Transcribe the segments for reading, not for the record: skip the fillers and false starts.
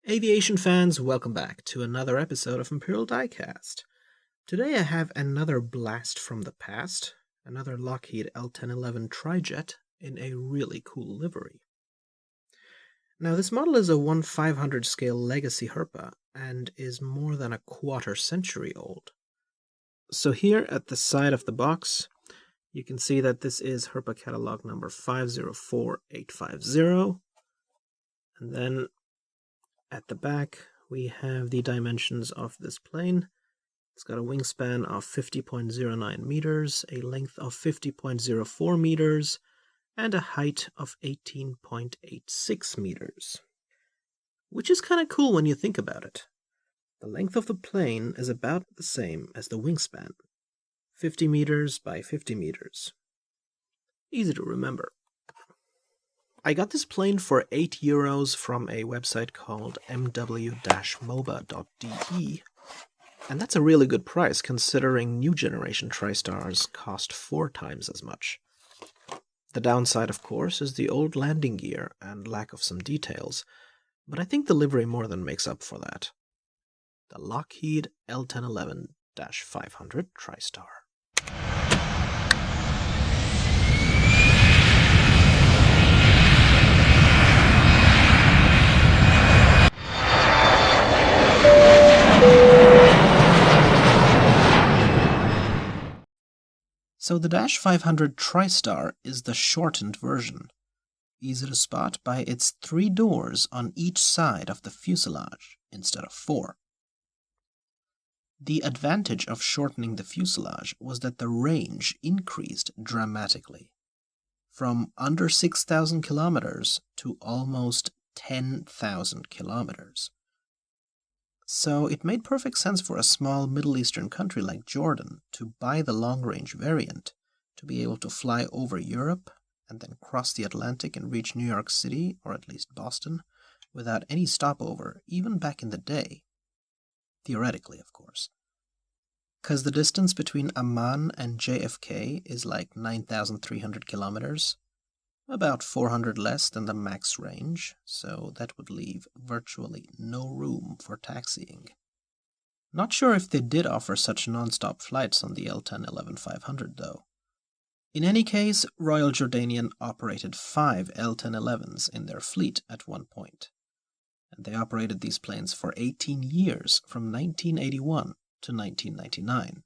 Aviation fans, welcome back to another episode of Imperial Diecast. Today I have another blast from the past, another Lockheed L-1011 trijet in a really cool livery. Now this model is a 1/500 scale legacy Herpa and is more than a quarter century old. So here at the side of the box, you can see that this is Herpa catalog number 504850, and then at the back, we have the dimensions of this plane. It's got a wingspan of 50.09 meters, a length of 50.04 meters, and a height of 18.86 meters. Which is kind of cool when you think about it. The length of the plane is about the same as the wingspan, 50 meters by 50 meters. Easy to remember. I got this plane for €8 from a website called mw-moba.de, and that's a really good price considering new generation Tristars cost 4 times as much. The downside, of course, is the old landing gear and lack of some details, but I think the livery more than makes up for that. The Lockheed L-1011-500 Tristar. So the Dash 500 Tristar is the shortened version, easy to spot by its 3 doors on each side of the fuselage instead of 4. The advantage of shortening the fuselage was that the range increased dramatically, from under 6,000 kilometers to almost 10,000 kilometers. So it made perfect sense for a small Middle Eastern country like Jordan to buy the long-range variant to be able to fly over Europe and then cross the Atlantic and reach New York City, or at least Boston, without any stopover, even back in the day. Theoretically, of course. Because the distance between Amman and JFK is like 9,300 kilometers, about 400 less than the max range, so that would leave virtually no room for taxiing. Not sure if they did offer such non-stop flights on the L-1011-500 though. In any case, Royal Jordanian operated 5 L-1011s in their fleet at one point, and they operated these planes for 18 years from 1981 to 1999.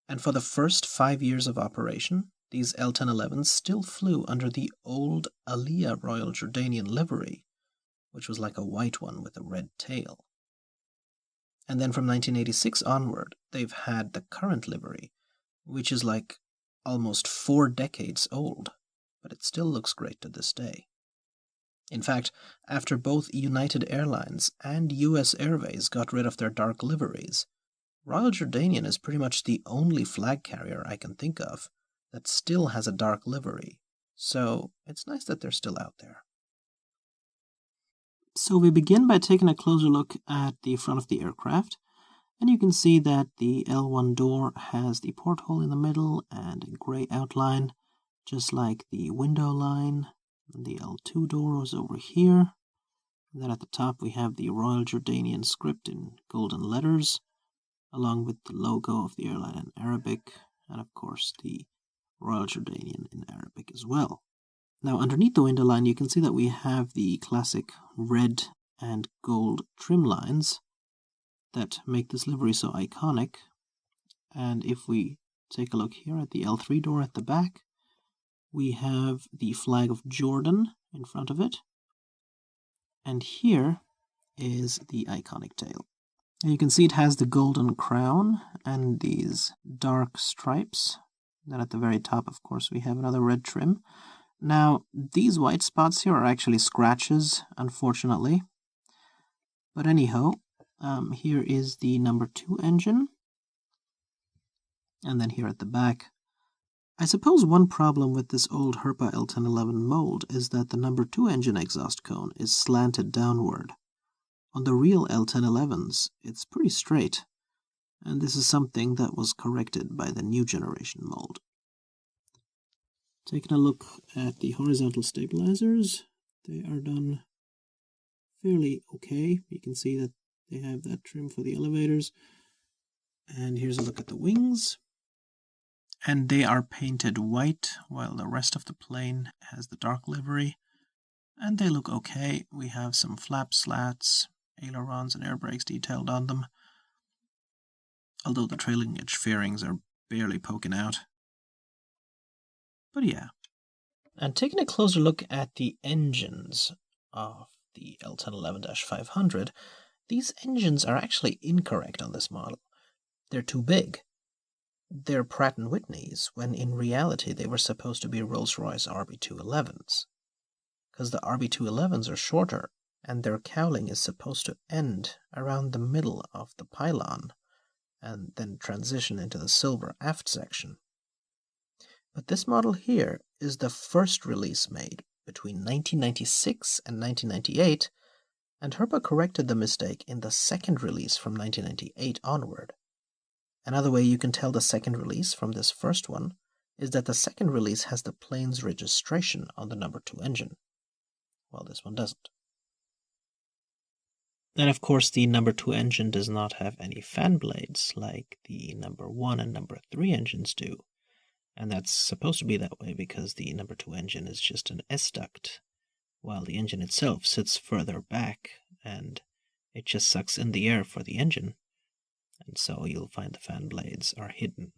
And for the first 5 years of operation, these L-1011s still flew under the old Aliyah Royal Jordanian livery, which was like a white one with a red tail. And then from 1986 onward, they've had the current livery, which is like almost 4 decades old, but it still looks great to this day. In fact, after both United Airlines and US Airways got rid of their dark liveries, Royal Jordanian is pretty much the only flag carrier I can think of that still has a dark livery, so it's nice that they're still out there. So we begin by taking a closer look at the front of the aircraft, and you can see that the L1 door has the porthole in the middle and a grey outline, just like the window line. And the L2 door is over here. And then at the top we have the Royal Jordanian script in golden letters, along with the logo of the airline in Arabic, and of course the Royal Jordanian in Arabic as well. Now underneath the window line you can see that we have the classic red and gold trim lines that make this livery so iconic. And if we take a look here at the L3 door at the back, we have the flag of Jordan in front of it. And here is the iconic tail. And you can see it has the golden crown and these dark stripes. Then at the very top, of course, we have another red trim. Now, these white spots here are actually scratches, unfortunately. But anyhow, here is the number 2 engine. And then here at the back, I suppose one problem with this old Herpa L-1011 mold is that the number 2 engine exhaust cone is slanted downward. On the real L-1011s, it's pretty straight, and this is something that was corrected by the new generation mold. Taking a look at the horizontal stabilizers, they are done fairly okay. You can see that they have that trim for the elevators. And here's a look at the wings. And they are painted white, while the rest of the plane has the dark livery. And they look okay. We have some flap slats, ailerons, and air brakes detailed on them, although the trailing edge fairings are barely poking out. But yeah. And taking a closer look at the engines of the L-1011-500, these engines are actually incorrect on this model. They're too big. They're Pratt & Whitneys, when in reality they were supposed to be Rolls-Royce RB211s. Because the RB211s are shorter, and their cowling is supposed to end around the middle of the pylon, and then transition into the silver aft section. But this model here is the first release made between 1996 and 1998, and Herpa corrected the mistake in the second release from 1998 onward. Another way you can tell the second release from this first one is that the second release has the plane's registration on the number 2 engine, while this one doesn't. And of course the number 2 engine does not have any fan blades like the number 1 and number 3 engines do. And that's supposed to be that way because the number 2 engine is just an S-duct, while the engine itself sits further back and it just sucks in the air for the engine. And so you'll find the fan blades are hidden.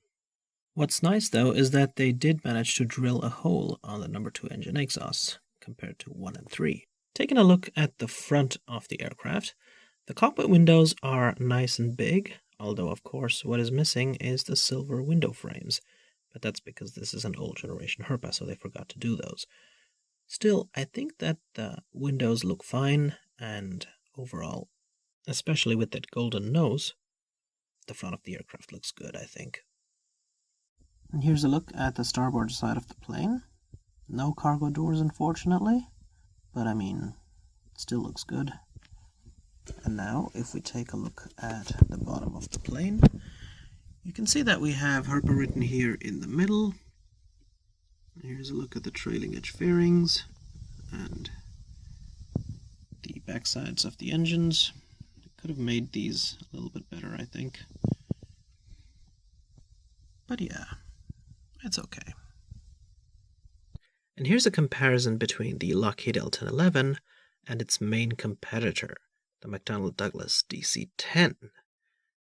What's nice though is that they did manage to drill a hole on the number 2 engine exhausts compared to 1 and 3. Taking a look at the front of the aircraft, the cockpit windows are nice and big, although of course what is missing is the silver window frames, but that's because this is an old generation Herpa, so they forgot to do those. Still, I think that the windows look fine, and overall, especially with that golden nose, the front of the aircraft looks good, I think. And here's a look at the starboard side of the plane. No cargo doors, unfortunately, but I mean, it still looks good. And now, if we take a look at the bottom of the plane, you can see that we have Herpa written here in the middle. Here's a look at the trailing edge fairings and the backsides of the engines. Could have made these a little bit better, I think. But yeah, it's okay. And here's a comparison between the Lockheed L-1011 and its main competitor, the McDonnell Douglas DC-10.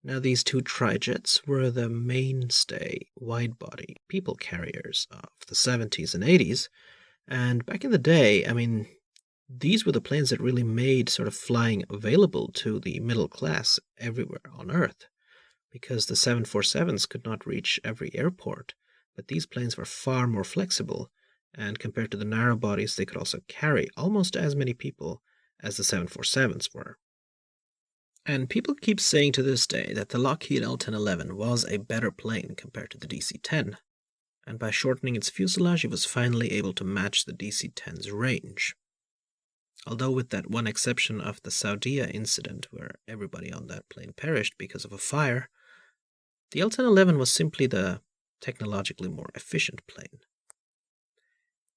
Now these two trijets were the mainstay wide-body people carriers of the 70s and 80s, and back in the day, I mean, these were the planes that really made sort of flying available to the middle class everywhere on Earth, because the 747s could not reach every airport, but these planes were far more flexible, and compared to the narrow bodies, they could also carry almost as many people as the 747s were. And people keep saying to this day that the Lockheed L-1011 was a better plane compared to the DC-10, and by shortening its fuselage, it was finally able to match the DC-10's range. Although with that one exception of the Saudia incident where everybody on that plane perished because of a fire, the L-1011 was simply the technologically more efficient plane.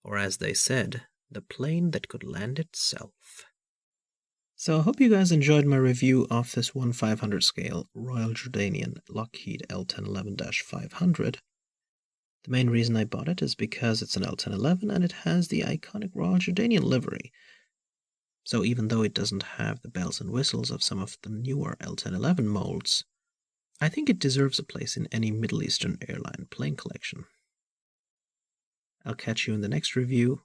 Or as they said, the plane that could land itself. So I hope you guys enjoyed my review of this 1/500 scale Royal Jordanian Lockheed L-1011-500. The main reason I bought it is because it's an L-1011 and it has the iconic Royal Jordanian livery. So even though it doesn't have the bells and whistles of some of the newer L-1011 molds, I think it deserves a place in any Middle Eastern airline plane collection. I'll catch you in the next review.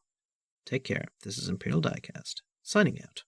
Take care. This is Imperial Diecast, signing out.